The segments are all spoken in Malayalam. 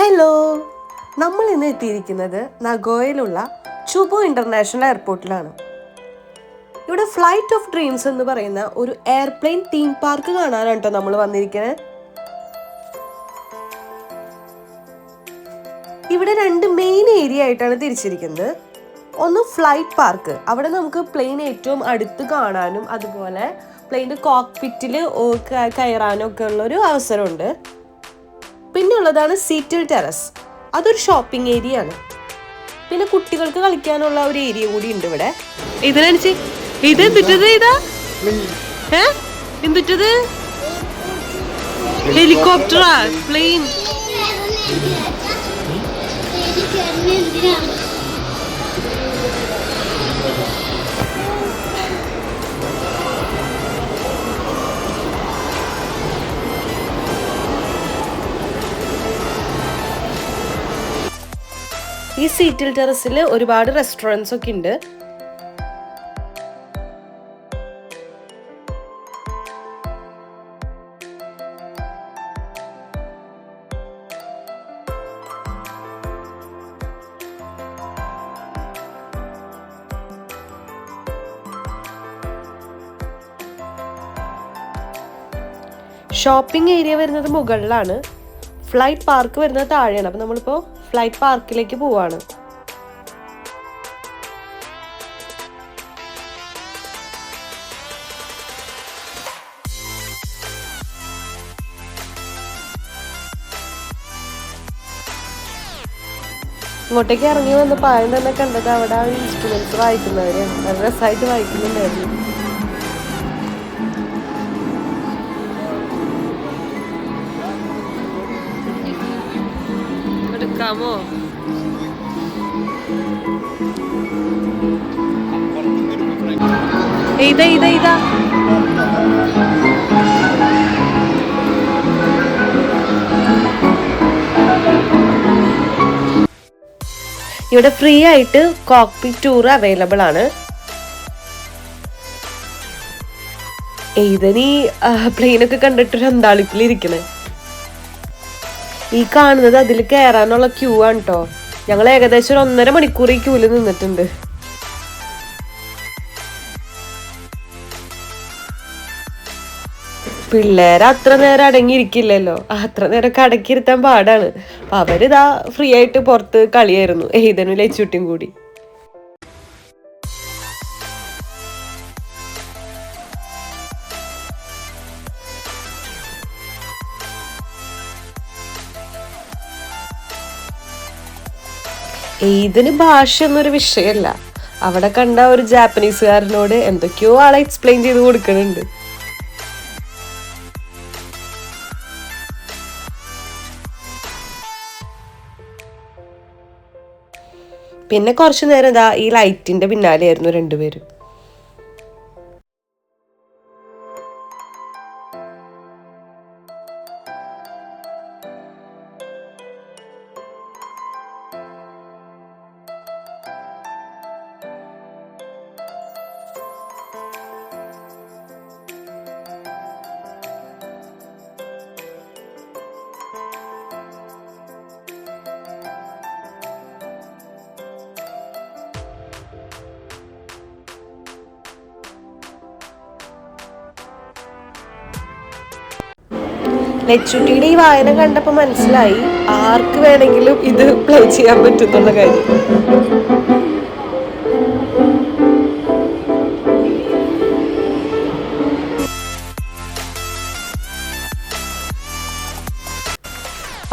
ഹലോ, നമ്മൾ ഇന്ന് എത്തിയിരിക്കുന്നത് നഗോയയിലുള്ള ചുബു ഇന്റർനാഷണൽ എയർപോർട്ടിലാണ്. ഇവിടെ ഫ്ലൈറ്റ് ഓഫ് ഡ്രീംസ് എന്ന് പറയുന്ന ഒരു എയർപ്ലെയിൻ തീം പാർക്ക് കാണാനാണ് കേട്ടോ നമ്മൾ വന്നിരിക്കുന്നത്. ഇവിടെ രണ്ട് മെയിൻ ഏരിയ ആയിട്ടാണ് തിരിച്ചിരിക്കുന്നത്. ഒന്ന് ഫ്ലൈറ്റ് പാർക്ക്, അവിടെ നമുക്ക് പ്ലെയിൻ ഏറ്റവും അടുത്ത് കാണാനും അതുപോലെ പ്ലെയിൻ്റെ കോക്ക്പിറ്റിൽ കയറാനും ഒക്കെ ഉള്ളൊരു അവസരമുണ്ട്. പിന്നെ ഉള്ളതാണ് സീറ്റിൽ ടെറസ്, അതൊരു ഷോപ്പിംഗ് ഏരിയ ആണ്. പിന്നെ കുട്ടികൾക്ക് കളിക്കാനുള്ള ഒരു ഏരിയ കൂടി ഉണ്ട് ഇവിടെ. ഹെലികോപ്റ്ററാ പ്ലെയിൻ? ഈ സീറ്റിൽ ടെറസിൽ ഒരുപാട് റെസ്റ്റോറൻറ്റ്സ് ഒക്കെ ഉണ്ട്. ഷോപ്പിംഗ് ഏരിയ വരുന്നത് മുകളിലാണ്, ഫ്ലൈറ്റ് പാർക്ക് വരുന്നത് താഴെയാണ്. അപ്പം നമ്മളിപ്പോൾ ഫ്ലൈറ്റ് പാർക്കിലേക്ക് പോവാണ്. ഇങ്ങോട്ടേക്ക് ഇറങ്ങി വന്നപ്പോൾ ആദ്യം തന്നെ കണ്ടത് അവിടെ ഇൻസ്ട്രുമെന്റ്സ് വായിക്കുന്നവര് നല്ല രസമായിട്ട് വായിക്കുന്നുണ്ടായിരുന്നു. എടുക്കാമോ? ഇതാ ഇതാ ഇതാ ഇവിടെ ഫ്രീ ആയിട്ട് കോക്ക്പിറ്റ് ടൂർ അവൈലബിൾ ആണ്. ഏതനീ പ്ലെയിനൊക്കെ കണ്ടിട്ടൊരു അന്താളിപ്പിലിരിക്കണേ. ഈ കാണുന്നത് അതിൽ കയറാനുള്ള ക്യൂ ആണ് കേട്ടോ. ഞങ്ങൾ ഏകദേശം ഒരു 1.5 മണിക്കൂർ ഈ ക്യൂവിൽ നിന്നിട്ടുണ്ട്. പിള്ളേരെ അത്ര നേരം അടങ്ങിയിരിക്കില്ലല്ലോ, അത്ര നേരമൊക്കെ അടക്കിയിരുത്താൻ പാടാണ്. അപ്പൊ അവരിതാ ഫ്രീ ആയിട്ട് പുറത്ത് കളിയായിരുന്നു, ഏതനും ലച്ചുട്ടിയും കൂടി. ഇതിന് ഭാഷയൊന്നൊരു വിഷയമല്ല. അവിടെ കണ്ട ഒരു ജാപ്പനീസുകാരനോട് എന്തൊക്കെയോ ആളെ എക്സ്പ്ലെയിൻ ചെയ്ത് കൊടുക്കുന്നുണ്ട്. പിന്നെ കുറച്ചു നേരം ഇതാ ഈ ലൈറ്റിന്റെ പിന്നാലെയായിരുന്നു രണ്ടുപേരും. ലച്ചുട്ടിയുടെ ഈ വായന കണ്ടപ്പോൾ മനസ്സിലായി ആർക്ക് വേണമെങ്കിലും ഇത് പ്ലേ ചെയ്യാൻ പറ്റുന്നുള്ള കാര്യം.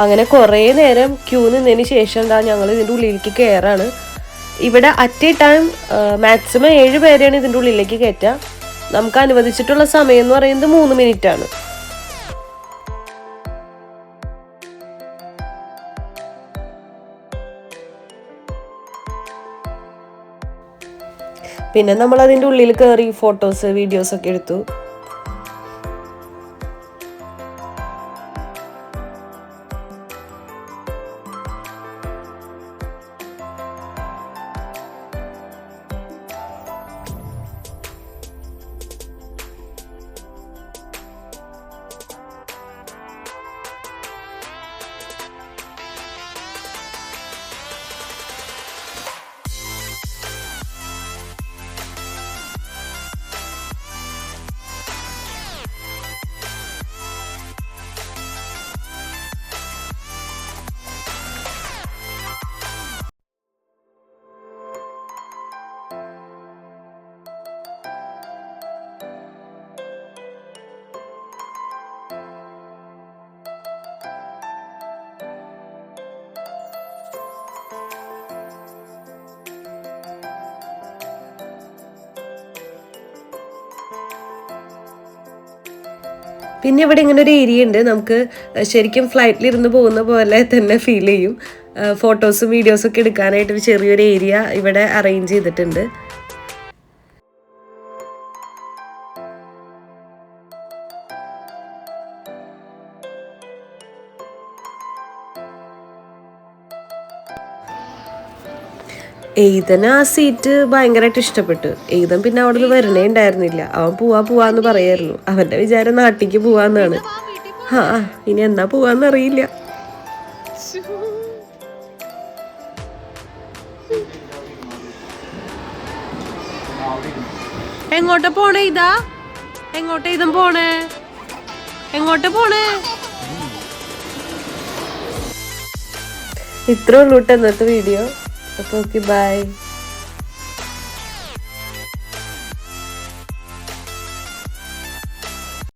അങ്ങനെ കുറേ നേരം ക്യൂ നിന്നതിന് ശേഷം എന്താ ഞങ്ങൾ ഇതിൻ്റെ ഉള്ളിലേക്ക് കയറാണ്. ഇവിടെ അറ്റ് എ ടൈം മാക്സിമം 7 പേരെയാണ് ഇതിൻ്റെ ഉള്ളിലേക്ക് കയറ്റുക. നമുക്ക് അനുവദിച്ചിട്ടുള്ള സമയം എന്ന് പറയുന്നത് 3 മിനിറ്റ് ആണ്. പിന്നെ നമ്മൾ അതിൻ്റെ ഉള്ളിൽ കയറി ഫോട്ടോസ് വീഡിയോസ് ഒക്കെ എടുത്തു. പിന്നെ ഇവിടെ ഇങ്ങനെ ഒരു ഏരിയ ഉണ്ട്, നമുക്ക് ശരിക്കും ഫ്ലൈറ്റിലിരുന്ന് പോകുന്ന പോലെ തന്നെ ഫീൽ ചെയ്യും. ഫോട്ടോസും വീഡിയോസും ഒക്കെ എടുക്കാനായിട്ടൊരു ചെറിയൊരു ഏരിയ ഇവിടെ അറേഞ്ച് ചെയ്തിട്ടുണ്ട്. എയ്തന് ആ സീറ്റ് ഭയങ്കരമായിട്ട് ഇഷ്ടപ്പെട്ടു. എയ്തൻ പിന്നെ അവിടെ നിന്ന് വരണേ ഉണ്ടായിരുന്നില്ല. അവൻ പോവാന്ന് പറയായിരുന്നു. അവന്റെ വിചാരം നാട്ടിക്ക് പോവാന്നാണ്. ഇനി എന്നാ പോവാന്നറിയില്ല. എങ്ങോട്ടാ പോണേ ഇതാ? എങ്ങോട്ടാ ഇതും പോണേ? എങ്ങോട്ടാ പോണേ? ഇത്രേ ഉള്ളൂ ഇന്നത്തെ വീഡിയോ. അപ്പോൾ ഓക്കെ, ബൈ.